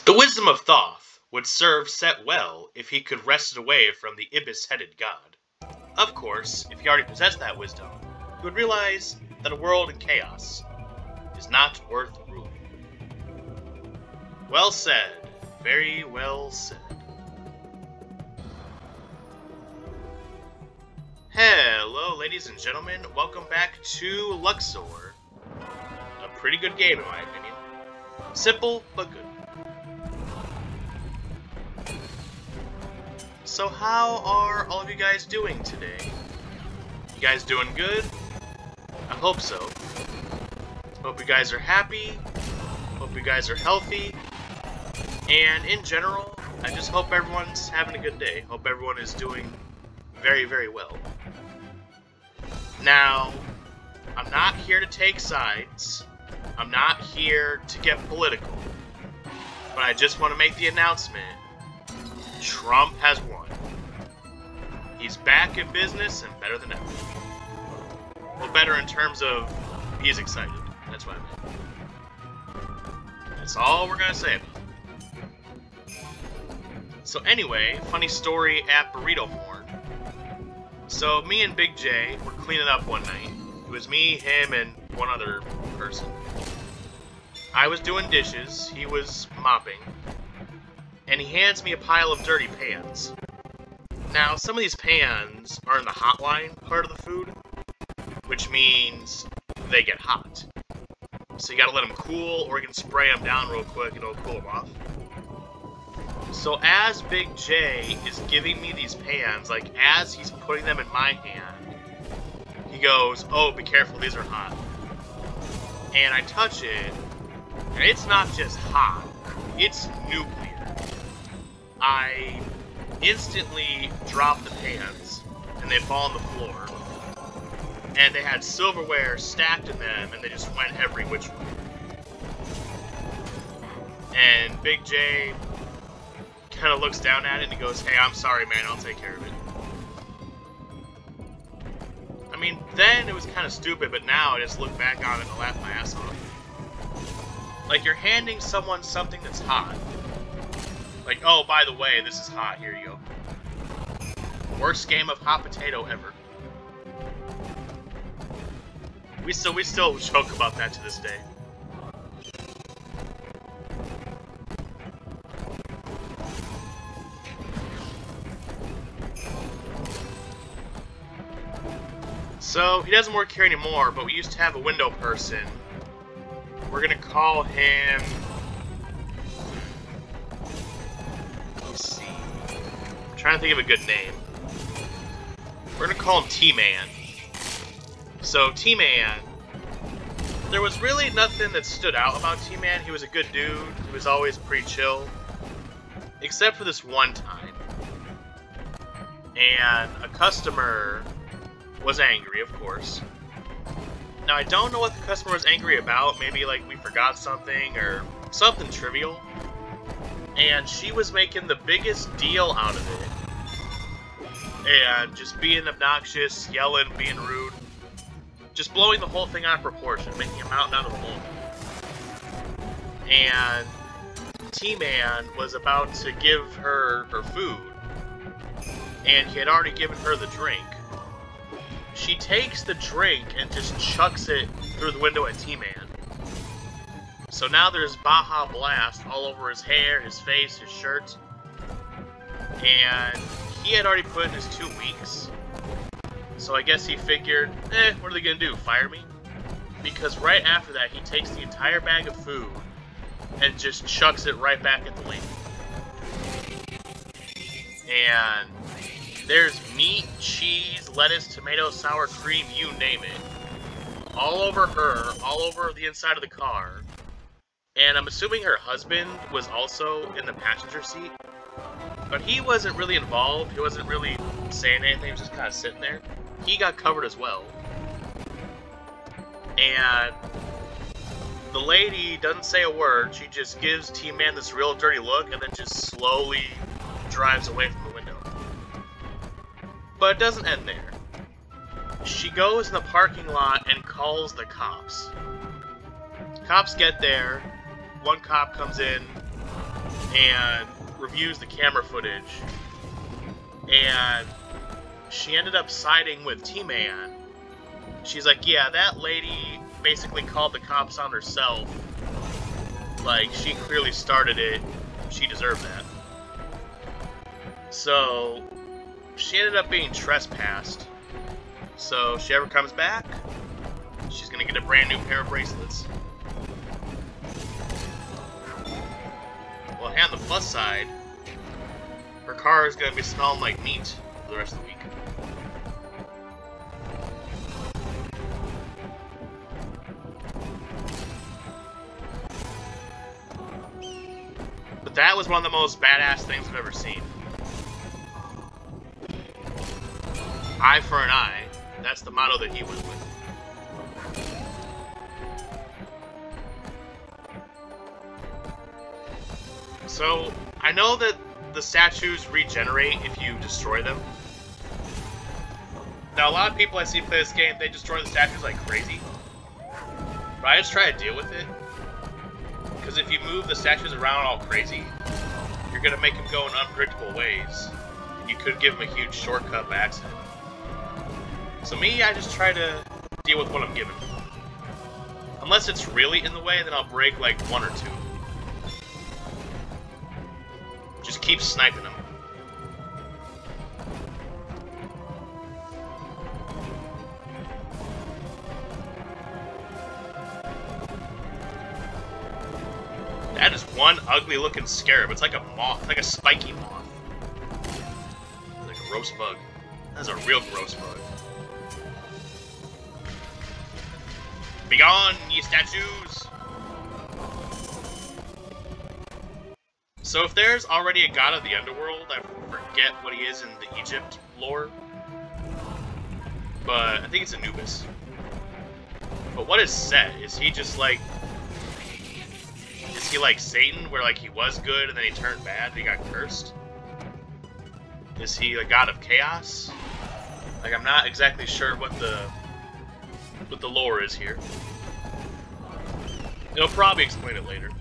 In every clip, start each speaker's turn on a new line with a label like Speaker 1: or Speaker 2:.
Speaker 1: The wisdom of Thoth would serve Set well if he could wrest it away from the ibis-headed god. Of course, if he already possessed that wisdom, he would realize that a world in chaos is not worth ruling. Well said. Very well said. Hello, ladies and gentlemen. Welcome back to Luxor. A pretty good game, in my opinion. Simple, but good. So how are all of you guys doing today? You guys doing good? I hope so. Hope you guys are happy. Hope you guys are healthy. And in general, I just hope everyone's having a good day. Hope everyone is doing very, very well. Now, I'm not here to take sides. I'm not here to get political. But I just want to make the announcement. Trump has won. He's back in business and better than ever. Well, better in terms of he's excited. That's what I meant. That's all we're gonna say about it. So anyway, funny story at Burrito Horn. So me and Big J were cleaning up one night. It was me, him, and one other person. I was doing dishes, he was mopping, and he hands me a pile of dirty pans. Now, some of these pans are in the hotline part of the food, which means they get hot. So you gotta let them cool, or you can spray them down real quick and it'll cool them off. So as Big J is giving me these pans, like as he's putting them in my hand, he goes, "Oh, be careful, these are hot." And I touch it, and it's not just hot, it's nuclear. I instantly drop the pans, and they fall on the floor. And they had silverware stacked in them, and they just went every which way. And Big J kind of looks down at it, and he goes, "Hey, I'm sorry, man, I'll take care of it." I mean, then it was kind of stupid, but now I just look back on it and laugh my ass off. Like, you're handing someone something that's hot. Like, "Oh, by the way, this is hot, here you go." Worst game of hot potato ever. We still joke about that to this day. So, he doesn't work here anymore, but we used to have a window person. We're gonna call him... Let's see. I'm trying to think of a good name. We're gonna call him T-Man. So, T-Man, there was really nothing that stood out about T-Man. He was a good dude. He was always pretty chill. Except for this one time. And a customer was angry, of course. Now, I don't know what the customer was angry about. Maybe, like, we forgot something or something trivial. And she was making the biggest deal out of it. And just being obnoxious, yelling, being rude. Just blowing the whole thing out of proportion, making a mountain out of a molehill. And T-Man was about to give her her food. And he had already given her the drink. She takes the drink and just chucks it through the window at T-Man. So now there's Baja Blast all over his hair, his face, his shirt. And he had already put in his 2 weeks. So I guess he figured, what are they gonna do, fire me? Because right after that, he takes the entire bag of food and just chucks it right back at the lady. And there's meat, cheese, lettuce, tomato, sour cream, you name it. All over her, all over the inside of the car. And I'm assuming her husband was also in the passenger seat. But he wasn't really involved, he wasn't really saying anything, he was just kind of sitting there. He got covered as well. And the lady doesn't say a word, she just gives T-Man this real dirty look and then just slowly drives away from the window. But it doesn't end there. She goes in the parking lot and calls the cops. Cops get there, one cop comes in, and reviews the camera footage, and she ended up siding with T-Man. She's like, yeah, that lady basically called the cops on herself. Like, she clearly started it. She deserved that. So, she ended up being trespassed. So, if she ever comes back, she's gonna get a brand new pair of bracelets. Well, and on the plus side, her car is gonna be smelling like meat for the rest of the week. But that was one of the most badass things I've ever seen. Eye for an eye. That's the motto that he went with. So, I know that the statues regenerate if you destroy them. Now, a lot of people I see play this game, they destroy the statues like crazy. But I just try to deal with it. Because if you move the statues around all crazy, you're going to make them go in unpredictable ways. And you could give them a huge shortcut by accident. So me, I just try to deal with what I'm given. Unless it's really in the way, then I'll break like one or two. Just keep sniping them. That is one ugly looking scarab. It's like a moth, like a spiky moth. Like a gross bug. That's a real gross bug. Begone, ye statues! So if there's already a god of the underworld, I forget what he is in the Egypt lore. But I think it's Anubis. But what is Set? Is he just like... Is he like Satan, where like he was good and then he turned bad and he got cursed? Is he a god of chaos? Like, I'm not exactly sure what the lore is here. They'll probably explain it later.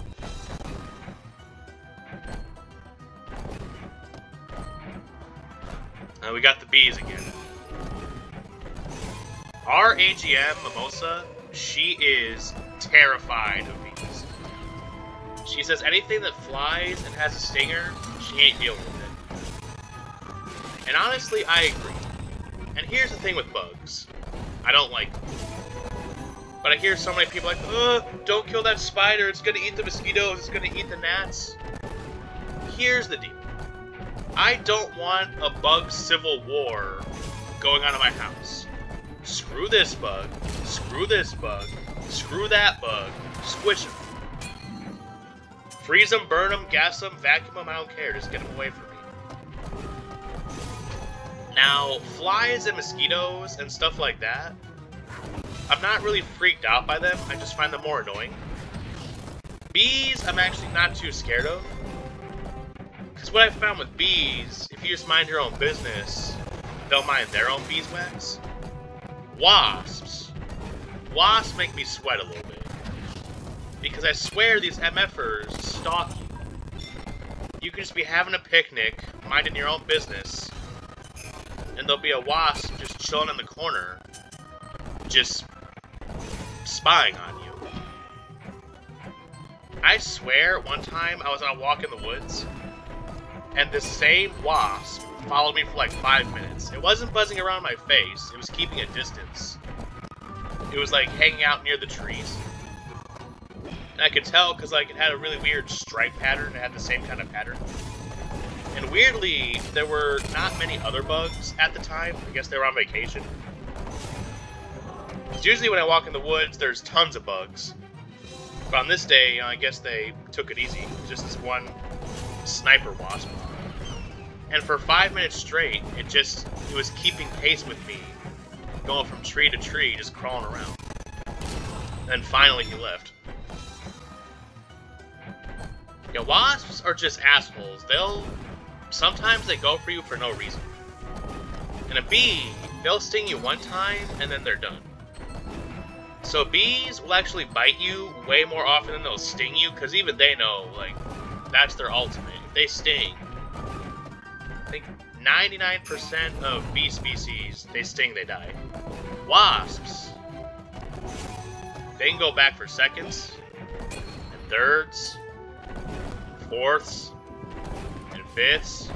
Speaker 1: We got the bees again. Our AGM, Mimosa, she is terrified of bees. She says anything that flies and has a stinger, she ain't dealing with it. And honestly, I agree. And here's the thing with bugs. I don't like them. But I hear so many people like, oh, don't kill that spider, it's gonna eat the mosquitoes, it's gonna eat the gnats. Here's the deal. I don't want a bug civil war going on in my house. Screw this bug, screw this bug, screw that bug, squish them. Freeze them, burn them, gas them, vacuum them, I don't care, just get them away from me. Now, flies and mosquitoes and stuff like that, I'm not really freaked out by them, I just find them more annoying. Bees, I'm actually not too scared of. Because what I found with bees, if you just mind your own business, they'll mind their own beeswax. Wasps. Wasps make me sweat a little bit. Because I swear these MFers stalk you. You can just be having a picnic, minding your own business, and there'll be a wasp just chilling in the corner, just spying on you. I swear, one time I was on a walk in the woods, and this same wasp followed me for like 5 minutes. It wasn't buzzing around my face, it was keeping a distance. It was like hanging out near the trees. And I could tell because like it had a really weird stripe pattern, it had the same kind of pattern. And weirdly, there were not many other bugs at the time. I guess they were on vacation. Because usually when I walk in the woods, there's tons of bugs. But on this day, I guess they took it easy. Just this one sniper wasp. And for 5 minutes straight, it was keeping pace with me. Going from tree to tree, just crawling around. And then finally he left. Yeah, wasps are just assholes. Sometimes they go for you for no reason. And a bee, they'll sting you one time, and then they're done. So bees will actually bite you way more often than they'll sting you, because even they know, like, That's their ultimate. If they sting, I think 99% of bee species, they sting, they die. Wasps, they can go back for seconds, and thirds, and fourths, and fifths,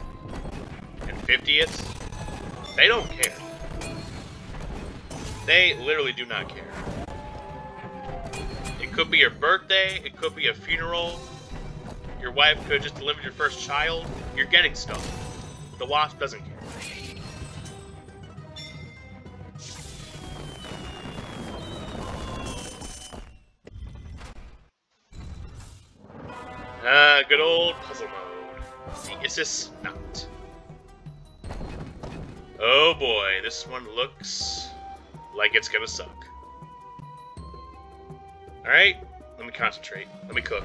Speaker 1: and 50ths. They don't care. They literally do not care. It could be your birthday, it could be a funeral, your wife could have just delivered your first child, you're getting stung. The wasp doesn't care. Good old puzzle mode. See, it's just not. Oh boy, this one looks like it's gonna suck. Alright, let me concentrate. Let me cook.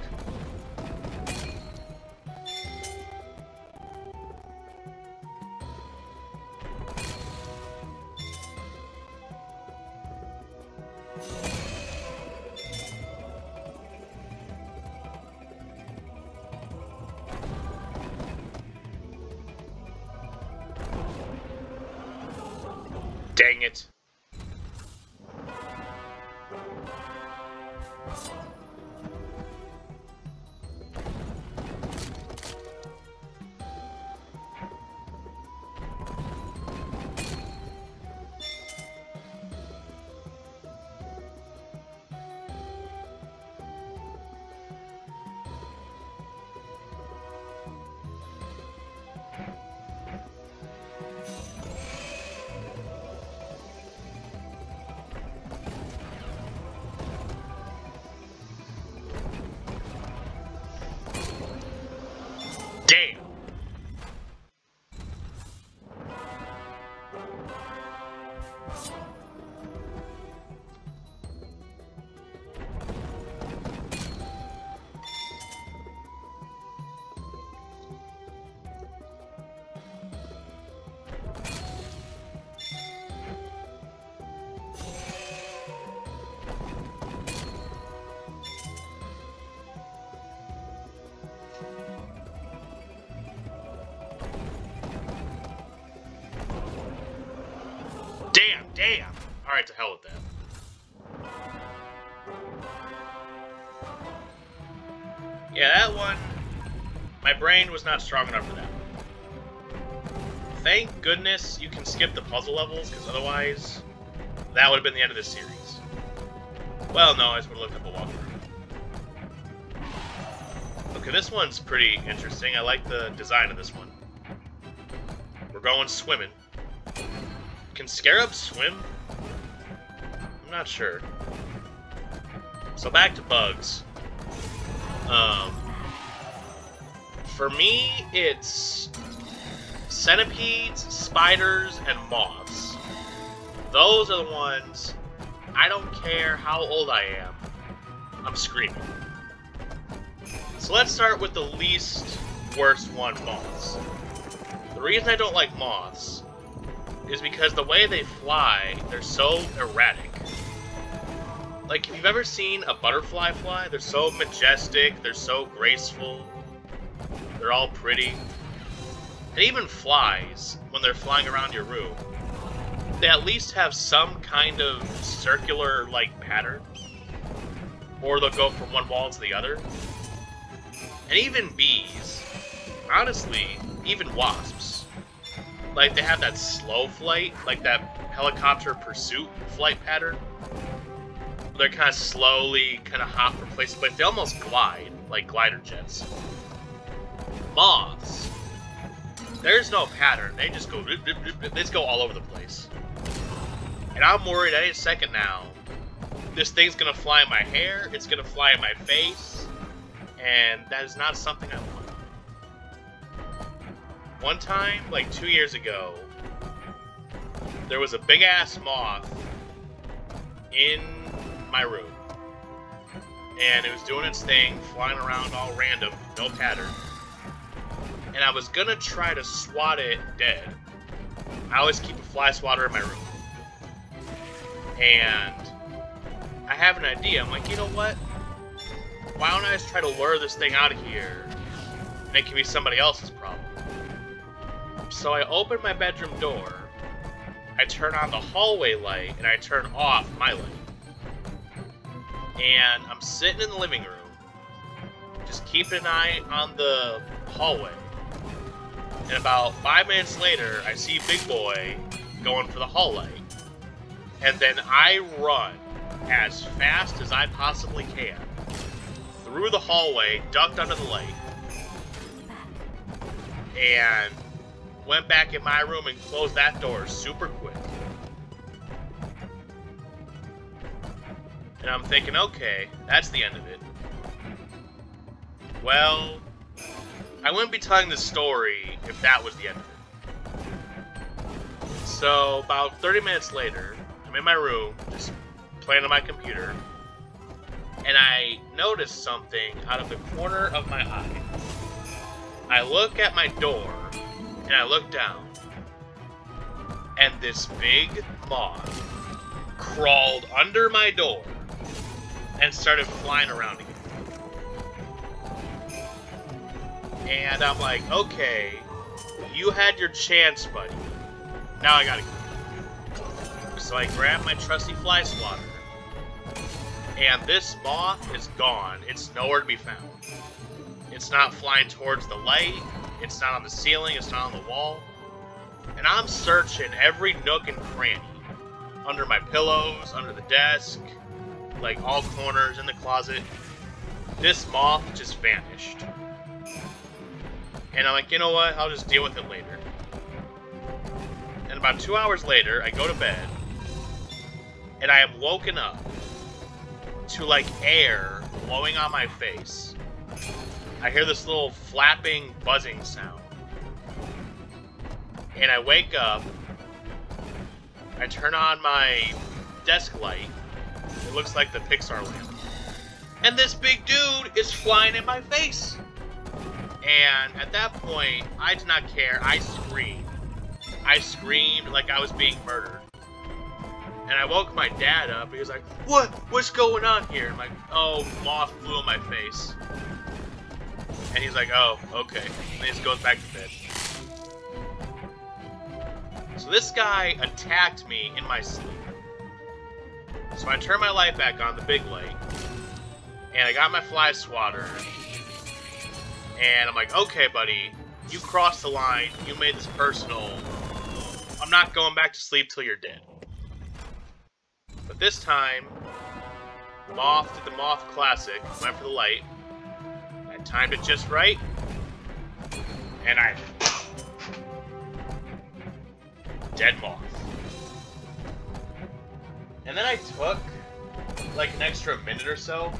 Speaker 1: Dang it. Damn. Damn! Alright, to hell with that. Yeah, that one, my brain was not strong enough for that. Thank goodness you can skip the puzzle levels, because otherwise, that would have been the end of this series. Well, no, I just would have looked up a walkthrough. Okay, this one's pretty interesting. I like the design of this one. We're going swimming. Can scarabs swim? I'm not sure. So back to bugs. For me, it's centipedes, spiders, and moths. Those are the ones, I don't care how old I am, I'm screaming. So let's start with the least worst one, moths. The reason I don't like moths is because the way they fly, they're so erratic. Like, if you've ever seen a butterfly fly, they're so majestic, they're so graceful, they're all pretty. And even flies, when they're flying around your room, they at least have some kind of circular, like, pattern. Or they'll go from one wall to the other. And even bees, honestly, even wasps, like, they have that slow flight, like that helicopter pursuit flight pattern. They're kind of slowly, kind of hop from place to place. They almost glide, like glider jets. Moths, there's no pattern. They just go, they just go all over the place. And I'm worried any second now, this thing's gonna fly in my hair, it's gonna fly in my face, and that is not something I want. One time, like 2 years ago, there was a big-ass moth in my room. And it was doing its thing, flying around all random, no pattern. And I was gonna try to swat it dead. I always keep a fly swatter in my room. And I have an idea. I'm like, you know what? Why don't I just try to lure this thing out of here and it can be somebody else's problem. So I open my bedroom door, I turn on the hallway light, and I turn off my light. And I'm sitting in the living room, just keeping an eye on the hallway. And about 5 minutes later, I see Big Boy going for the hall light. And then I run as fast as I possibly can through the hallway, ducked under the light, and went back in my room and closed that door super quick. And I'm thinking, okay, that's the end of it. Well, I wouldn't be telling this story if that was the end of it. So, about 30 minutes later, I'm in my room, just playing on my computer, and I notice something out of the corner of my eye. I look at my door, and I look down, and this big moth crawled under my door and started flying around again. And I'm like, okay, you had your chance, buddy. Now I gotta go. So I grab my trusty fly swatter, and this moth is gone. It's nowhere to be found. It's not flying towards the light. It's not on the ceiling. It's not on the wall. And I'm searching every nook and cranny. Under my pillows, under the desk, like all corners in the closet. This moth just vanished. And I'm like, you know what? I'll just deal with it later. And about 2 hours later, I go to bed. And I am woken up to, like, air blowing on my face. I hear this little flapping, buzzing sound. And I wake up. I turn on my desk light. It looks like the Pixar lamp. And this big dude is flying in my face. And at that point, I did not care. I screamed. I screamed like I was being murdered. And I woke my dad up. He was like, "What? What's going on here?" I'm like, "Oh, moth flew in my face." And he's like, "Oh, okay." And he just goes back to bed. So this guy attacked me in my sleep. So I turned my light back on, the big light. And I got my fly swatter. And I'm like, okay, buddy, you crossed the line. You made this personal. I'm not going back to sleep till you're dead. But this time, Moth did the Moth Classic, went for the light. I timed it just right. And I... dead moth. And then I took, like, an extra minute or so,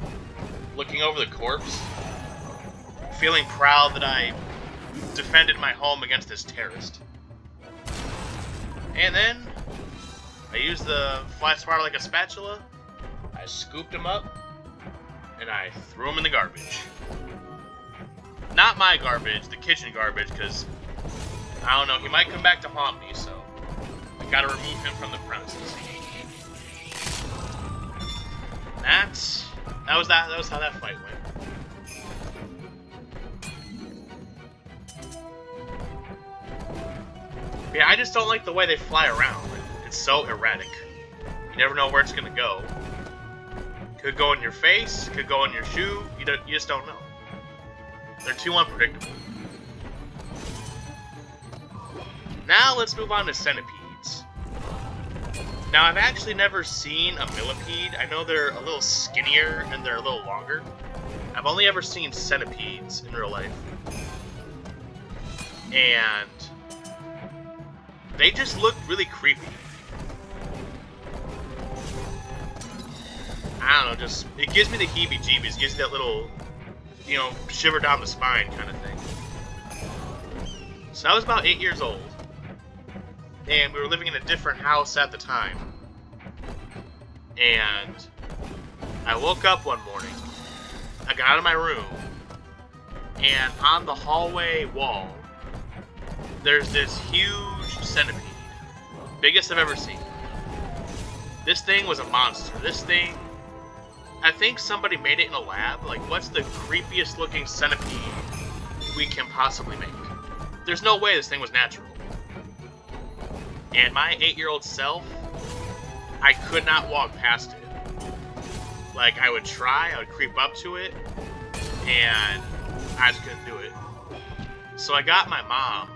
Speaker 1: looking over the corpse, feeling proud that I defended my home against this terrorist. And then, I used the fly swatter like a spatula, I scooped him up, and I threw him in the garbage. Not my garbage, the kitchen garbage, because, I don't know, he might come back to haunt me, so I gotta remove him from the premises. That was how that fight went. Yeah, I just don't like the way they fly around. It's so erratic. You never know where it's gonna go. Could go in your face, could go in your shoe. You just don't know. They're too unpredictable. Now let's move on to centipedes. Now I've actually never seen a millipede. I know they're a little skinnier and they're a little longer. I've only ever seen centipedes in real life. And they just look really creepy. I don't know, just, it gives me the heebie-jeebies. It gives me that little, you know, shiver down the spine kind of thing. So I was about 8 years old. And we were living in a different house at the time. And I woke up one morning. I got out of my room. And on the hallway wall, there's this huge centipede. Biggest I've ever seen. This thing was a monster. This thing, I think somebody made it in a lab. Like, what's the creepiest looking centipede we can possibly make. There's no way this thing was natural. And my 8-year-old self, I could not walk past it. Like, I would try, I would creep up to it, and I just couldn't do it. So I got my mom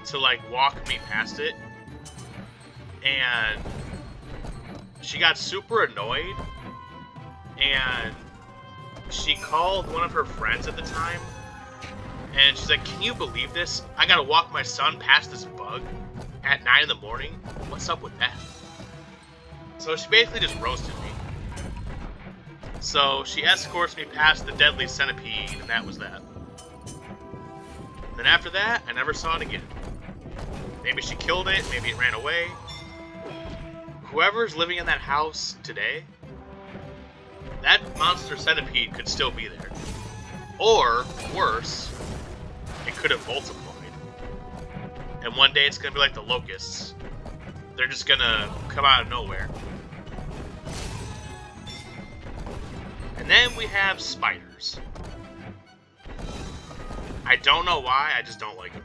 Speaker 1: to, like, walk me past it, and she got super annoyed, and she called one of her friends at the time, and she's like, "Can you believe this? I gotta walk my son past this bug at 9 in the morning? What's up with that?" So she basically just roasted me. So she escorts me past the deadly centipede, and that was that. Then after that, I never saw it again. Maybe she killed it, maybe it ran away. Whoever's living in that house today, that monster centipede could still be there. Or, worse, it could have multiplied. And one day it's going to be like the locusts. They're just going to come out of nowhere. And then we have spiders. I don't know why, I just don't like them.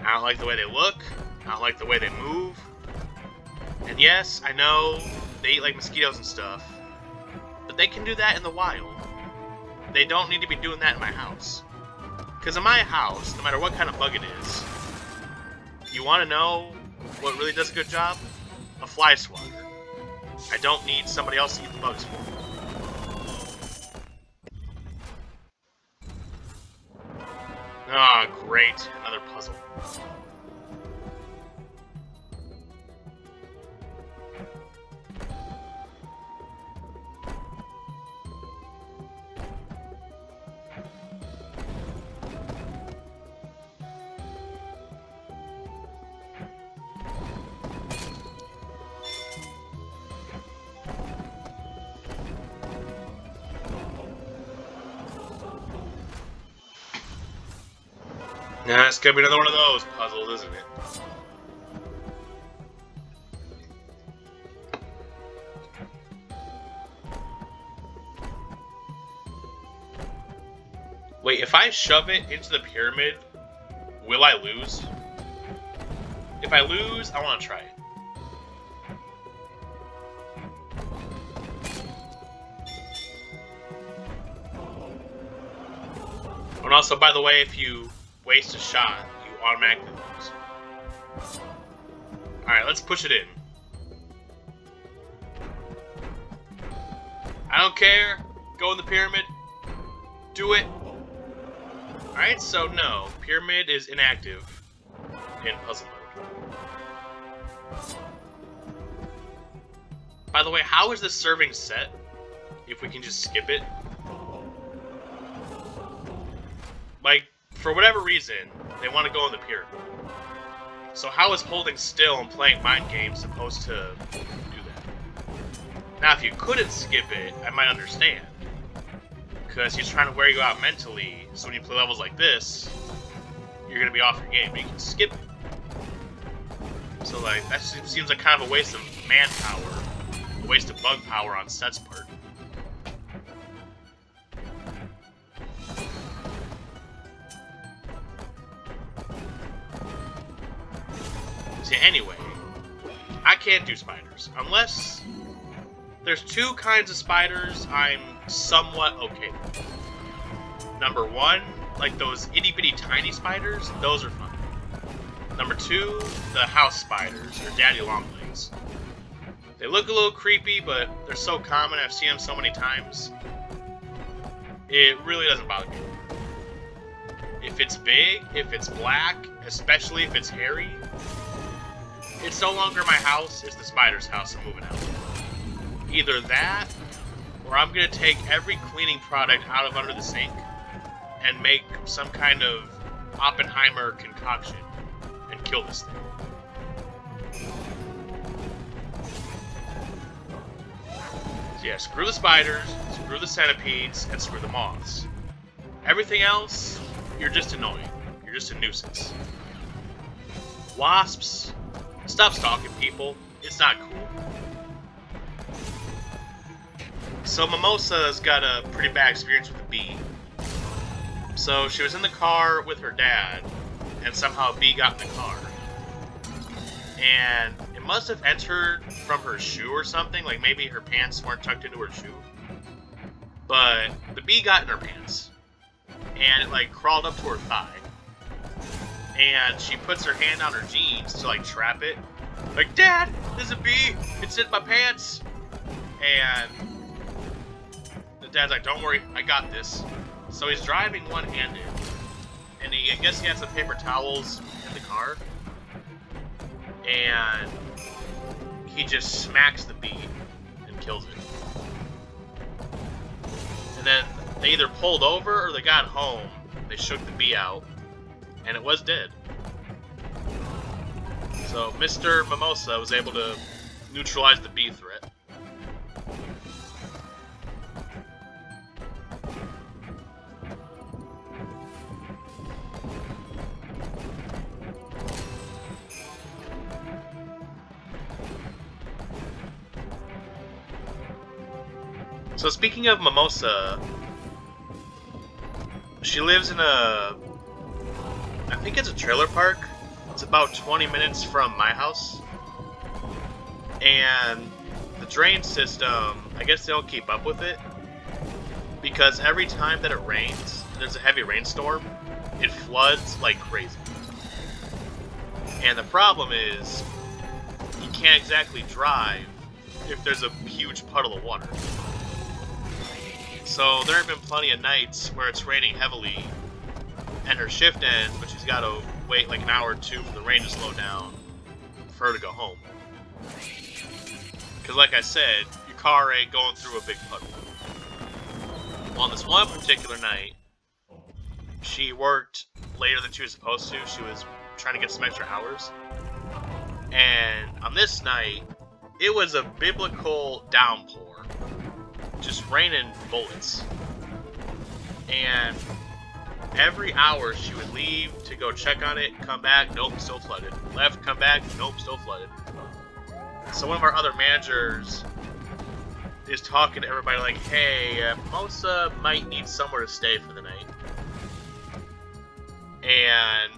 Speaker 1: I don't like the way they look. I don't like the way they move. And yes, I know they eat like mosquitoes and stuff, but they can do that in the wild. They don't need to be doing that in my house. Because in my house, no matter what kind of bug it is, you want to know what really does a good job? A fly swatter. I don't need somebody else to eat the bugs for me. Ah, oh, great. Another puzzle. Yeah, it's gonna be another one of those puzzles, isn't it? Wait, if I shove it into the pyramid, will I lose? If I lose, I want to try it. And also, by the way, if you waste a shot, you automatically lose. Alright, let's push it in. I don't care. Go in the pyramid. Do it. Alright, so no. Pyramid is inactive in puzzle mode. By the way, how is this serving set? If we can just skip it. Like, for whatever reason, they want to go in the pyramid. So how is holding still and playing mind games supposed to do that? Now, if you couldn't skip it, I might understand. Because he's trying to wear you out mentally, so when you play levels like this, you're going to be off your game, but you can skip it. So, like, that seems like kind of a waste of manpower, a waste of bug power on Set's part. Anyway, I can't do spiders. Unless there's two kinds of spiders I'm somewhat okay with. Number one, like those itty-bitty tiny spiders, those are fun. Number two, the house spiders, or daddy longlegs. They look a little creepy, but they're so common, I've seen them so many times. It really doesn't bother me. If it's big, if it's black, especially if it's hairy, it's no longer my house, it's the spider's house. I'm moving out. Either that, or I'm going to take every cleaning product out of under the sink and make some kind of Oppenheimer concoction and kill this thing. So yeah, screw the spiders, screw the centipedes, and screw the moths. Everything else, you're just annoying. You're just a nuisance. Wasps, stop stalking people. It's not cool. So Mimosa's got a pretty bad experience with the bee. So she was in the car with her dad, and somehow a bee got in the car. And it must have entered from her shoe or something, like maybe her pants weren't tucked into her shoe. But the bee got in her pants, and it like crawled up to her thigh. And she puts her hand on her jeans to like trap it. Like, Dad, there's a bee, it's in my pants. And the dad's like, don't worry, I got this. So he's driving one-handed, and I guess he has some paper towels in the car. And he just smacks the bee and kills it. And then they either pulled over or they got home. They shook the bee out, and it was dead. So Mr. Mimosa was able to neutralize the bee threat. So speaking of Mimosa, she lives in I think it's a trailer park. It's about 20 minutes from my house. And the drain system, I guess they don't keep up with it. Because every time that it rains, there's a heavy rainstorm, it floods like crazy. And the problem is, you can't exactly drive if there's a huge puddle of water. So there have been plenty of nights where it's raining heavily, and her shift ends, but she's got to wait like an hour or two for the rain to slow down for her to go home. Because like I said, your car ain't going through a big puddle. Well, on this one particular night, she worked later than she was supposed to. She was trying to get some extra hours. And on this night, it was a biblical downpour. Just raining bullets. And every hour she would leave to go check on it, come back, nope, still flooded. Left, come back, nope, still flooded. So one of our other managers is talking to everybody like, hey, Mimosa might need somewhere to stay for the night. And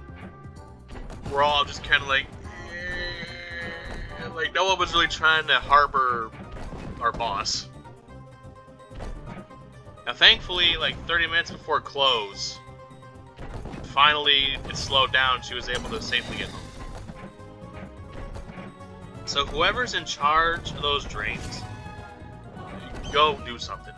Speaker 1: we're all just kind of like, like no one was really trying to harbor our boss. Now thankfully, like 30 minutes before close, finally it slowed down, she was able to safely get home. So whoever's in charge of those drains, go do something.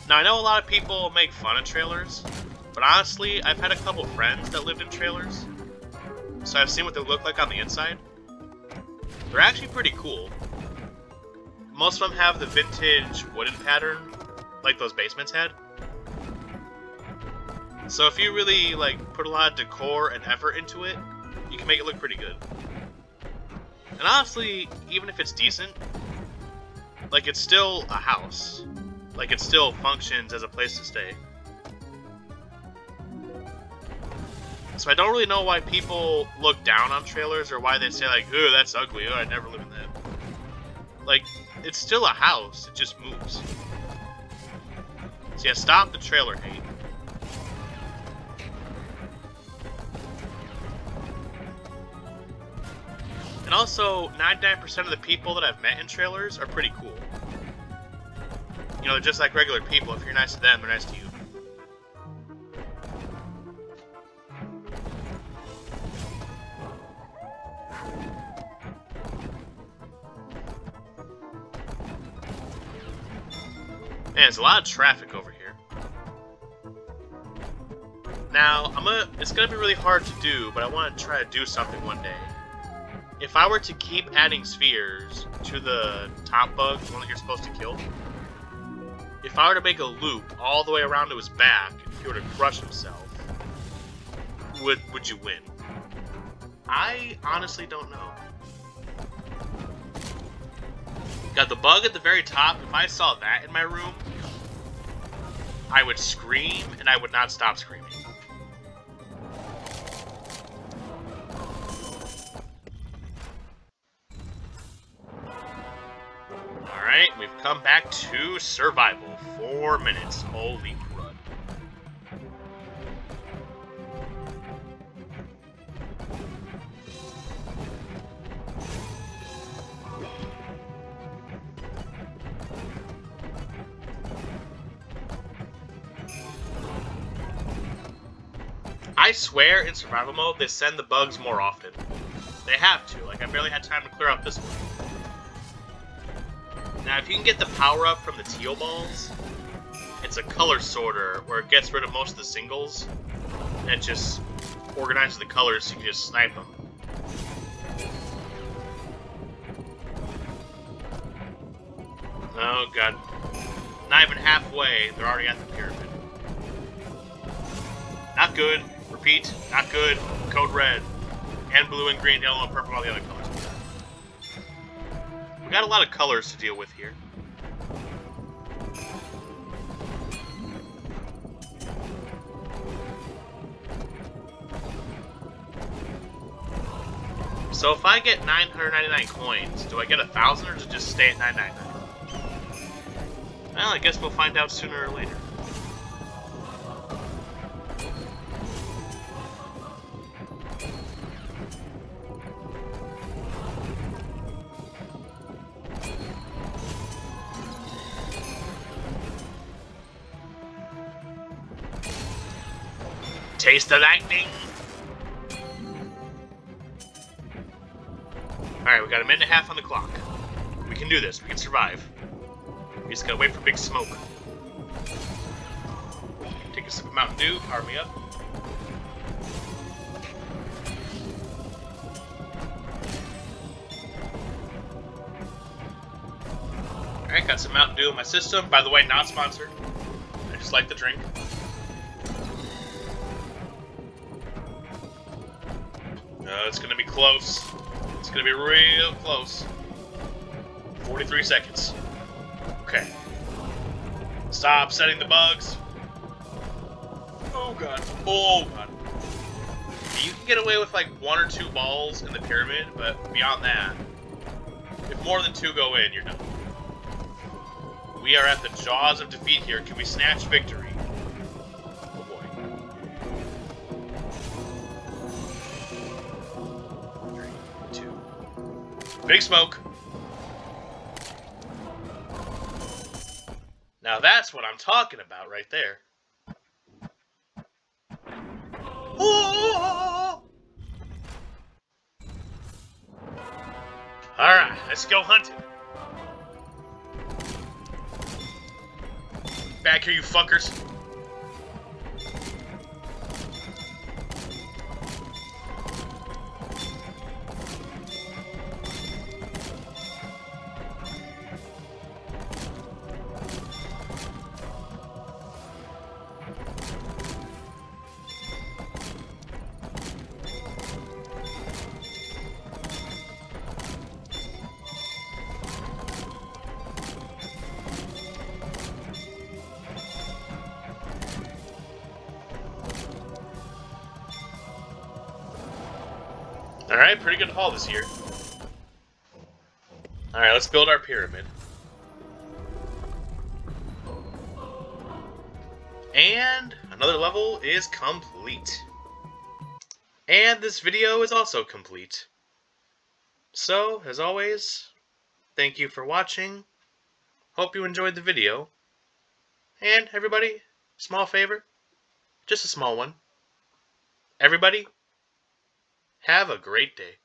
Speaker 1: Now I know a lot of people make fun of trailers, but honestly, I've had a couple friends that lived in trailers, so I've seen what they look like on the inside. They're actually pretty cool. Most of them have the vintage wooden pattern, like those basements had. So if you really like put a lot of decor and effort into it, you can make it look pretty good. And honestly, even if it's decent, like it's still a house. Like it still functions as a place to stay. So I don't really know why people look down on trailers or why they say like, "Ooh, that's ugly. Oh, I'd never live in that." Like, it's still a house. It just moves. So yeah, stop the trailer hate. And also, 99% of the people that I've met in trailers are pretty cool. You know, they're just like regular people. If you're nice to them, they're nice to you. Man, there's a lot of traffic over here. Now, it's gonna be really hard to do, but I want to try to do something one day. If I were to keep adding spheres to the top bug, the one that you're supposed to kill, if I were to make a loop all the way around to his back, if he were to crush himself, would you win? I honestly don't know. Got the bug at the very top. If I saw that in my room, I would scream, and I would not stop screaming. Alright, we've come back to survival. 4 minutes. Holy crud. I swear in survival mode they send the bugs more often. They have to. Like, I barely had time to clear out this one. Now, if you can get the power-up from the teal balls, it's a color sorter where it gets rid of most of the singles, and it just organizes the colors so you can just snipe them. Oh, God. Not even halfway, they're already at the pyramid. Not good. Repeat, not good. Code red. And blue and green, yellow and purple, all the other colors. We got a lot of colors to deal with here. So if I get 999 coins, do I get 1,000 or does it just stay at 999? Well, I guess we'll find out sooner or later. Taste the lightning! Alright, we got a minute and a half on the clock. We can do this. We can survive. We just gotta wait for big smoke. Take a sip of Mountain Dew, power me up. Alright, got some Mountain Dew in my system. By the way, not sponsored. I just like the drink. It's gonna be close. It's gonna be real close. 43 seconds. Okay. Stop setting the bugs. Oh god. Oh god. You can get away with like 1 or 2 balls in the pyramid, but beyond that, if more than 2 go in, you're done. We are at the jaws of defeat here. Can we snatch victory? Oh boy. 3, 2. Big smoke. Now that's what I'm talking about right there. Oh! Alright, let's go hunting. Back here, you fuckers. Alright, pretty good haul this year. Alright, let's build our pyramid. And another level is complete. And this video is also complete. So, as always, thank you for watching. Hope you enjoyed the video. And everybody, small favor, just a small one. Everybody, have a great day.